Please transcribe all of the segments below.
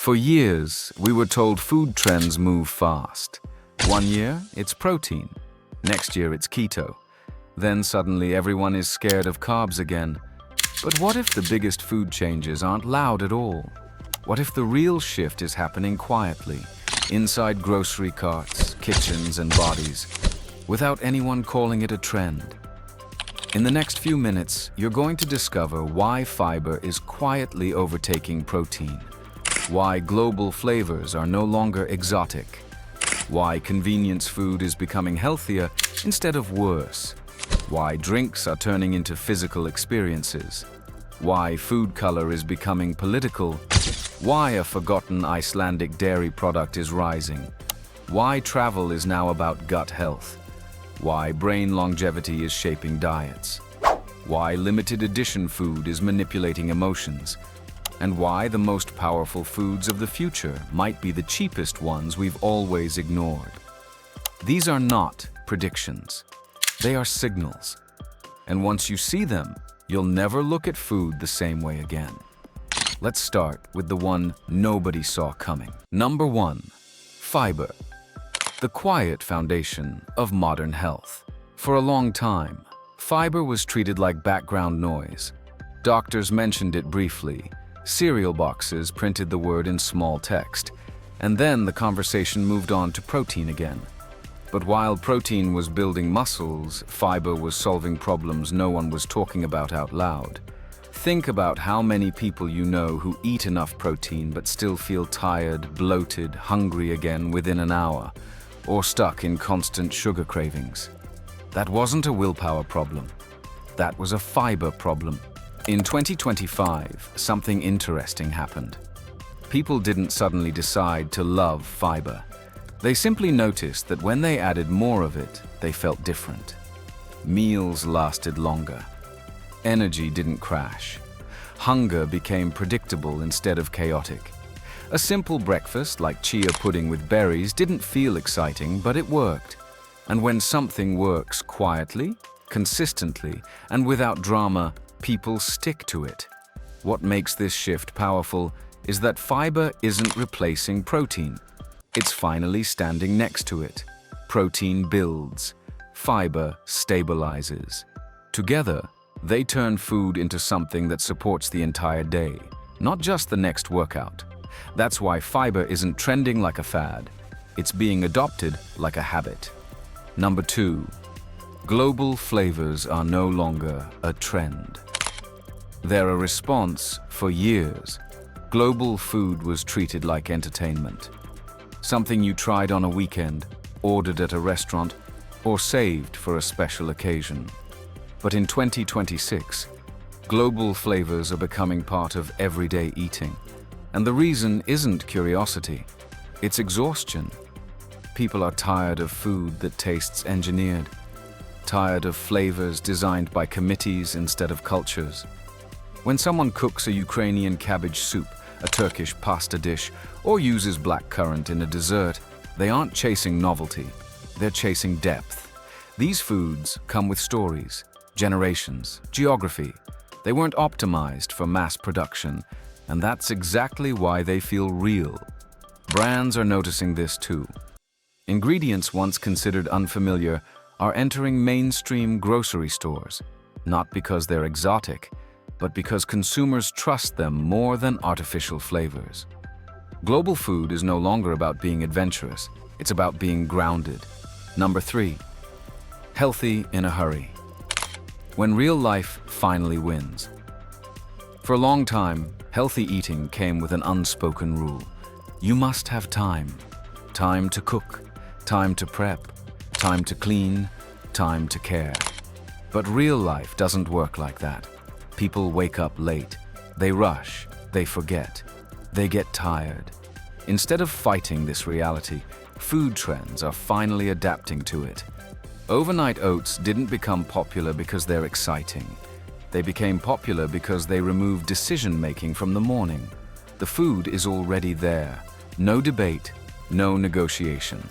For years, we were told food trends move fast. One year, it's protein. Next year, it's keto. Then suddenly everyone is scared of carbs again. But what if the biggest food changes aren't loud at all? What if the real shift is happening quietly, inside grocery carts, kitchens, and bodies, without anyone calling it a trend? In the next few minutes, you're going to discover why fiber is quietly overtaking protein, why global flavors are no longer exotic, why convenience food is becoming healthier instead of worse, why drinks are turning into physical experiences, why food color is becoming political, why a forgotten Icelandic dairy product is rising, why travel is now about gut health, why brain longevity is shaping diets, why limited edition food is manipulating emotions, and why the most powerful foods of the future might be the cheapest ones we've always ignored. These are not predictions. They are signals. And once you see them, you'll never look at food the same way again. Let's start with the one nobody saw coming. Number 1. Fiber. The quiet foundation of modern health. For a long time, fiber was treated like background noise. Doctors mentioned it briefly. Cereal boxes printed the word in small text. And then the conversation moved on to protein again. But while protein was building muscles, fiber was solving problems no one was talking about out loud. Think about how many people you know who eat enough protein but still feel tired, bloated, hungry again within an hour, or stuck in constant sugar cravings. That wasn't a willpower problem. That was a fiber problem. In 2025, something interesting happened. People didn't suddenly decide to love fiber. They simply noticed that when they added more of it, they felt different. Meals lasted longer. Energy didn't crash. Hunger became predictable instead of chaotic. A simple breakfast like chia pudding with berries didn't feel exciting, but it worked. And when something works quietly, consistently, and without drama, people stick to it. What makes this shift powerful is that fiber isn't replacing protein. It's finally standing next to it. Protein builds. Fiber stabilizes. Together, they turn food into something that supports the entire day, not just the next workout. That's why fiber isn't trending like a fad. It's being adopted like a habit. Number 2. Global flavors are no longer a trend. They're a response. For years, global food was treated like entertainment. Something you tried on a weekend, ordered at a restaurant, or saved for a special occasion. But in 2026, global flavors are becoming part of everyday eating. And the reason isn't curiosity, it's exhaustion. People are tired of food that tastes engineered, tired of flavors designed by committees instead of cultures. When someone cooks a Ukrainian cabbage soup, a Turkish pasta dish, or uses blackcurrant in a dessert, they aren't chasing novelty, they're chasing depth. These foods come with stories, generations, geography. They weren't optimized for mass production, and that's exactly why they feel real. Brands are noticing this too. Ingredients once considered unfamiliar are entering mainstream grocery stores, not because they're exotic, but because consumers trust them more than artificial flavors. Global food is no longer about being adventurous, it's about being grounded. Number 3. Healthy in a hurry. When real life finally wins. For a long time, healthy eating came with an unspoken rule. You must have time. Time to cook, time to prep, time to clean, time to care. But real life doesn't work like that. People wake up late. They rush. They forget. They get tired. Instead of fighting this reality, food trends are finally adapting to it. Overnight oats didn't become popular because they're exciting. They became popular because they remove decision-making from the morning. The food is already there. No debate, no negotiation.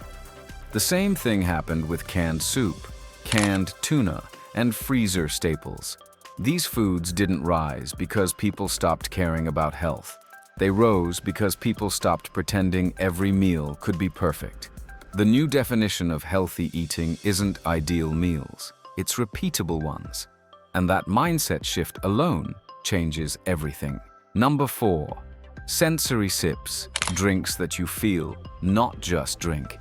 The same thing happened with canned soup, canned tuna, and freezer staples. These foods didn't rise because people stopped caring about health. They rose because people stopped pretending every meal could be perfect. The new definition of healthy eating isn't ideal meals, it's repeatable ones. And that mindset shift alone changes everything. Number 4. Sensory sips, drinks that you feel, not just drink.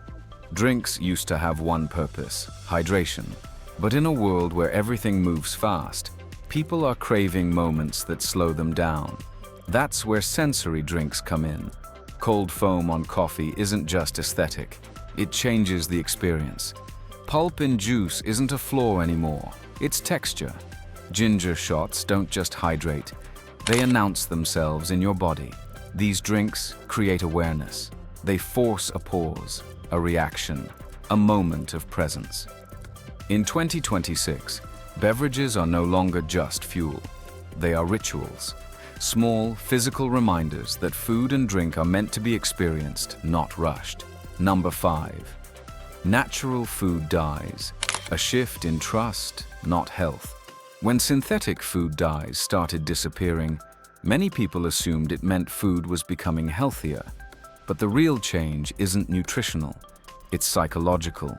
Drinks used to have one purpose, hydration. But in a world where everything moves fast, people are craving moments that slow them down. That's where sensory drinks come in. Cold foam on coffee isn't just aesthetic, it changes the experience. Pulp in juice isn't a flaw anymore, it's texture. Ginger shots don't just hydrate, they announce themselves in your body. These drinks create awareness. They force a pause, a reaction, a moment of presence. In 2026, beverages are no longer just fuel. They are rituals. Small, physical reminders that food and drink are meant to be experienced, not rushed. Number 5. Natural food dyes. A shift in trust, not health. When synthetic food dyes started disappearing, many people assumed it meant food was becoming healthier. But the real change isn't nutritional, it's psychological.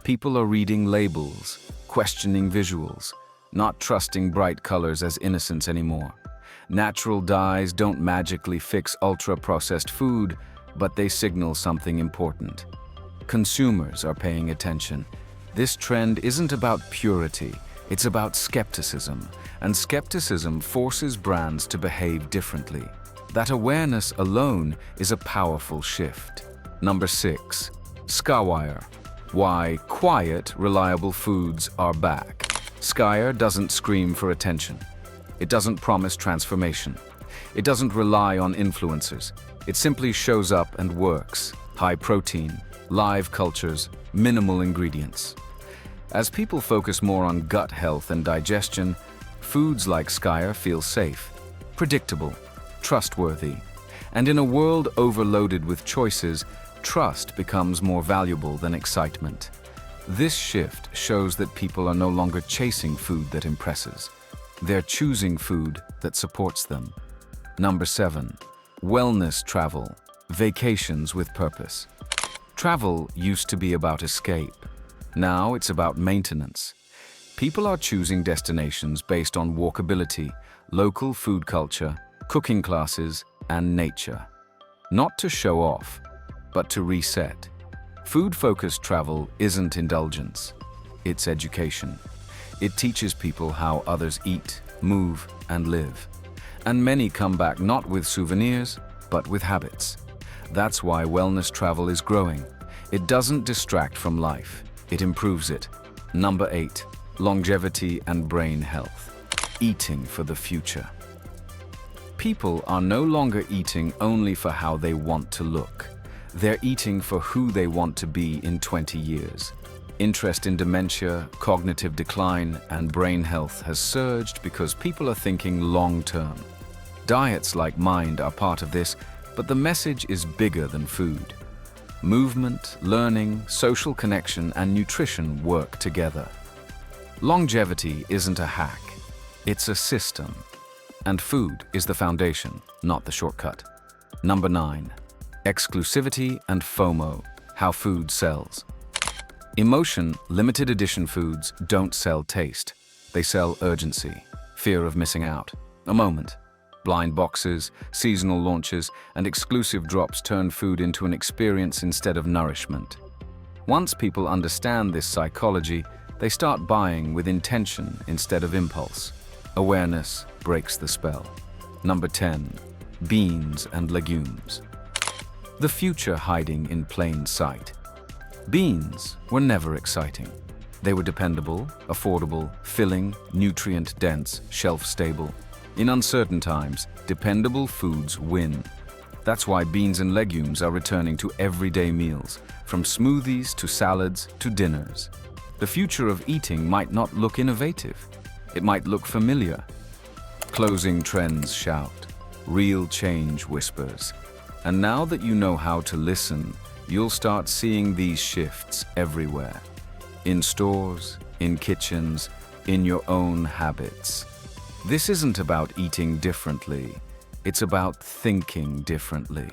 People are reading labels, questioning visuals, not trusting bright colors as innocence anymore. Natural dyes don't magically fix ultra-processed food, but they signal something important. Consumers are paying attention. This trend isn't about purity, it's about skepticism, and skepticism forces brands to behave differently. That awareness alone is a powerful shift. Number 6. Skywire. Why quiet, reliable foods are back. Skywire doesn't scream for attention. It doesn't promise transformation. It doesn't rely on influencers. It simply shows up and works. High protein, live cultures, minimal ingredients. As people focus more on gut health and digestion, foods like Skywire feel safe, predictable, trustworthy. And in a world overloaded with choices, trust becomes more valuable than excitement. This shift shows that people are no longer chasing food that impresses. They're choosing food that supports them. Number 7. Wellness travel. Vacations with purpose. Travel used to be about escape. Now it's about maintenance. People are choosing destinations based on walkability, local food culture, cooking classes, and nature. Not to show off, but to reset. Food-focused travel isn't indulgence, it's education. It teaches people how others eat, move, and live. And many come back not with souvenirs, but with habits. That's why wellness travel is growing. It doesn't distract from life, it improves it. Number 8. Longevity and brain health. Eating for the future. People are no longer eating only for how they want to look. They're eating for who they want to be in 20 years. Interest in dementia, cognitive decline, and brain health has surged because people are thinking long-term. Diets like Mind are part of this, but the message is bigger than food. Movement, learning, social connection, and nutrition work together. Longevity isn't a hack, it's a system. And food is the foundation, not the shortcut. Number 9. Exclusivity and FOMO, how food sells. Emotion, limited edition foods don't sell taste. They sell urgency, fear of missing out, a moment. Blind boxes, seasonal launches, and exclusive drops turn food into an experience instead of nourishment. Once people understand this psychology, they start buying with intention instead of impulse. Awareness breaks the spell. Number 10. Beans and legumes. The future hiding in plain sight. Beans were never exciting. They were dependable, affordable, filling, nutrient-dense, shelf-stable. In uncertain times, dependable foods win. That's why beans and legumes are returning to everyday meals, from smoothies to salads to dinners. The future of eating might not look innovative. It might look familiar. Closing trends shout. Real change whispers. And now that you know how to listen, you'll start seeing these shifts everywhere. In stores, in kitchens, in your own habits. This isn't about eating differently. It's about thinking differently.